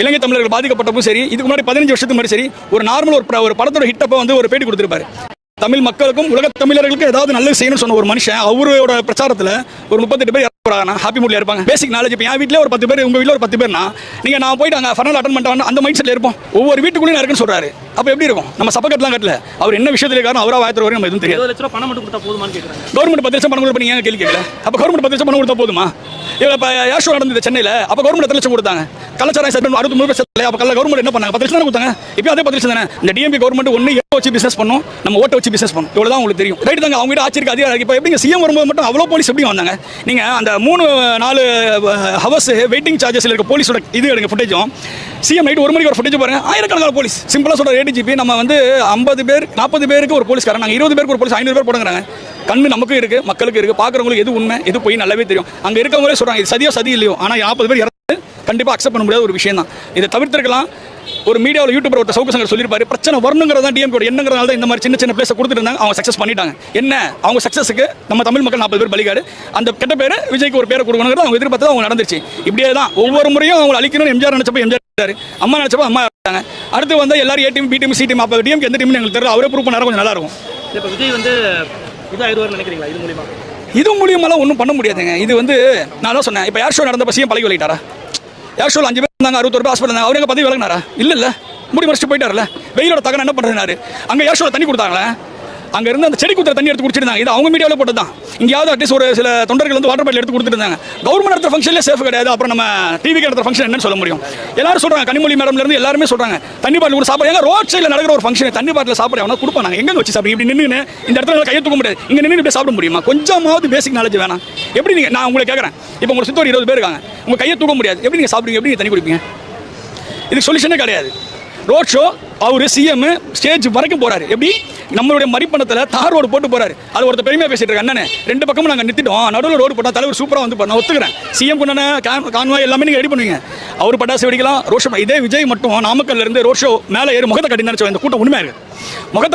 இலங்கை தமிழர்கள் பாதிக்கப்பட்டப்பும் சரி, இதுக்கு முன்னாடி 15 வருஷத்துக்கு முன்னாடி சரி, ஒரு நார்மல் ஒரு படத்தோட ஹிட்டப்போ வந்து ஒரு பேட்டி கொடுத்துருப்பாரு. தமிழ் மக்களுக்கும் உலக தமிழர்களுக்கும் ஏதாவது நல்லது செய்யணும்னு சொன்ன ஒரு மனுஷன் அவரோட பிரச்சாரத்தில் ஒரு 38 பேர் இறக்குறாங்க, ஹாப்பி மூட்ல இருப்பாங்க. Basic knowledge. இப்போ என் வீட்டில் ஒரு 10 பேர், உங்கள் வீட்டில் ஒரு 10 பேர்னா நீங்கள் நான் போயிட்டு அங்கே ஃபர்னல் அட்டன் பண்ணிட்டு அந்த மைண்ட் செட்டில் இருப்போம். ஒவ்வொரு வீட்டுக்குள்ளேயும் இருக்குன்னு சொல்றாரு. அப்போ எப்படி இருக்கும்? நம்ம சப்பக்கட்டலாம் கட்டல, அவர் என்ன விஷயத்தில் இருக்காரு அவரா வாயத்துற வரைக்கும் நம்ம எதுவும் தெரியாது. 20 லட்ச ரூபா பணம் மட்டும் கொடுத்தா போதுமான்னு கேட்குறாங்க. கவர்மெண்ட் 10 லட்சம் பணம் கொடுப்ப நீங்க கேள்வி கேட்கல. அப்போ கவர்மெண்ட் 10 லட்சம் பணம் கொடுத்தா போதுமா? இப்போ ஏர் ஷோ நடந்தது சென்னையில், அப்போ கவர்மெண்ட் 10 லட்சம் கொடுத்தாங்க. கலாச்சாரம் செட் 63%. அப்போ கவர்மெண்ட் என்ன பண்ணாங்க? 10 லட்சம் தானே கொடுத்தாங்க. இப்போ அதே 10 லட்சம் தானே. இந்த டிஎம்பி கவர்மெண்ட் ஒன்று வச்சு பிசினஸ் பண்ணும், நம்ம ஓட்டை வச்சு பிசினஸ் பண்ணும். இவ்வளோதான் உங்களுக்கு தெரியும். ரைட் தாங்க. அவங்க ஆட்சி இருக்கு அதிகாரம். இப்போ எப்படி சிஎம் வரும்போது மட்டும் அவ்வளோ போலீஸ் எப்படி வந்தாங்க? நீங்கள் அந்த 3-4 ஹவர்ஸ் வெயிட்டிங் சார்ஜஸில் இருக்க போலீஸோட இது எடுங்க ஃபுட்டேஜும், சிஎம் நைட் 1 மணிக்கு ஒரு ஃபுட்டேஜ் பாருங்க. ஆயிரக்கணக்கான போலீஸ். சிம்பிளாக சொல்கிற ஏடிஜிபி நம்ம வந்து 50 பேர் 40 பேருக்கு ஒரு போலீஸ்காரன், நாங்கள் 20 பேருக்கு ஒரு போலீஸ் 500 பேர் போடுங்கிறாங்க. கண்ணு நமக்கும் இருக்குது, மக்களுக்கு இருக்குது, பார்க்குறவங்களுக்கு எது உண்மை எது போய் நல்லாவே தெரியும். அங்கே இருக்கவங்களே சொல்கிறாங்க இது சதியோ சதி இல்லையோ. ஆனால் 40 பேர் இறந்து கண்டிப்பாக அக்செப்ட் பண்ண முடியாத ஒரு விஷயம் தான். இதை தவிர்த்திருக்கலாம். ஒரு மீடியாவில் யூடியூபர் ஒருத்தர் சவுக்கு சங்கர் சொல்லியிருப்பாரு, பிரச்சனை வரணுங்கிறதா டிஎம்கே எண்ணங்கிறதால தான் இந்த மாதிரி சின்ன சின்ன பிளேஸை கொடுத்துட்டு இருந்தாங்க. அவங்க சக்ஸஸ் பண்ணிட்டாங்க. என்ன அவங்க சக்ஸஸுக்கு நம்ம தமிழ் மக்கள் 40 பேர் பலிகாடு. அந்த கெட்ட பேர் விஜய்க்கு ஒரு பேரை கொடுக்கணுங்கிறது அவங்க எதிர்பார்த்து அவங்க நடந்துச்சு. இப்படியே தான் ஒவ்வொரு முறையும் அவங்க அழிக்கணும்னு எம்ஜிஆர் நினைச்சப்போ எம்ஜிஆர், அம்மா நினைச்சப்போ அம்மா இருக்காங்க. அடுத்து வந்து எல்லாரும் A team B team C team. அப்போ டிஎம்கே எந்த டீம்னு எங்களுக்கு தெரியல. அவரே ப்ரூவ் பண்ணாரு, கொஞ்சம் நல்லா இருக்கும். இப்போ விஜய் வந்து இதாகிடுவார்னு நினைக்கிறீங்களா? இது மூலியமாலாம் ஒன்றும் பண்ண முடியாதுங்க. இது வந்து நான் தான் சொன்னேன். இப்போ ஏர் ஷோ நடந்த பசியும் பழகி விளையாட்டாரா? ஏர் ஷோவில் 5 பேர் இருந்தாங்க, 61 பேர் ஹாஸ்பிட்டல் இருந்தாங்க. அவங்க பதவி விலகினாரா? இல்லை முடி மறைச்சிட்டு போயிட்டார்ல. வெயிலோட தகன என்ன பண்ணுறாரு? அங்கே ஏர் ஷோவில் தண்ணி கொடுத்தாங்களே, அங்கே இருந்து அந்த செடி குத்துற தண்ணி எடுத்து குடிச்சிருந்தாங்க. இது அவங்க மீடியாவில் போட்டு தான். இங்கேயாவது அட்லீஸ்ட் ஒரு சில தொண்டர்கள் வந்து வாட்டர் பாட்டில் எடுத்து கொடுத்துருந்தாங்க. கவர்மெண்ட் நடத்துற ஃபங்க்ஷன்லேயே சேஃப் கிடையாது. அப்புறம் நம்ம டிவிக்கு நடத்துற ஃபங்க்ஷன் என்னன்னு சொல்ல முடியும்? எல்லாரும் சொல்கிறாங்க, கனிமொழி மேடம்லேருந்து எல்லாருமே சொல்கிறாங்க தண்ணி பாட்டில் கூட சாப்பிட. எங்க ரோட் சைடில் நடக்கிற ஒரு ஃபங்க்ஷன் தண்ணி பாட்டில் சாப்பிட அவனா கொடுப்பாங்க. எங்கே வச்சு சாப்பிடுங்க? இப்படி நின்று இந்த இடத்துல கையை தூக்க முடியாது. இங்கே நின்று இப்படி சாப்பிட முடியுமா? கொஞ்சமாவது பேசிக் நாலேஜ் வேணாம். எப்படி நீங்கள், நான் உங்களை கேட்குறேன், இப்போ உங்களுக்கு சுற்றி ஒரு 20 பேர் இருக்காங்க, உங்கள் கையை தூக்க முடியாது, எப்படி நீங்கள் சாப்பிடுவீங்க? எப்படி நீங்கள் தண்ணி குடிப்பீங்க? இதுக்கு சொல்யூஷனே கிடையாது. ரோட் ஷோ அவர் சிஎம் ஸ்டேஜ் வரைக்கும் போறாரு. எப்படி நம்மளுடைய மரிப்பணத்தில் தார் ரோடு போட்டு போறாரு. அது ஒருத்தர் பெருமையாக பேசிட்டு இருக்க அண்ணனே, 2 பக்கமும் நாங்கள் நிறுத்திட்டோம், நடுவில் ரோடு போட்டால் தலைவர் சூப்பராக வந்து நான் ஒத்துக்கிறேன். சிஎம் கொண்டான கான்வாய் எல்லாமே நீங்கள் ரெடி பண்ணுவீங்க. அவர் பட்டாசு வெடிக்கலாம், ரோட் ஷோ. இதே விஜய் மட்டும் நாமக்கல்ல இருந்து ரோட் ஷோ மேலே ஏறி முகத்தை கட்டி நினைச்சோம். இந்த கூட்டம் உண்மையாக இருக்கு. முகத்தை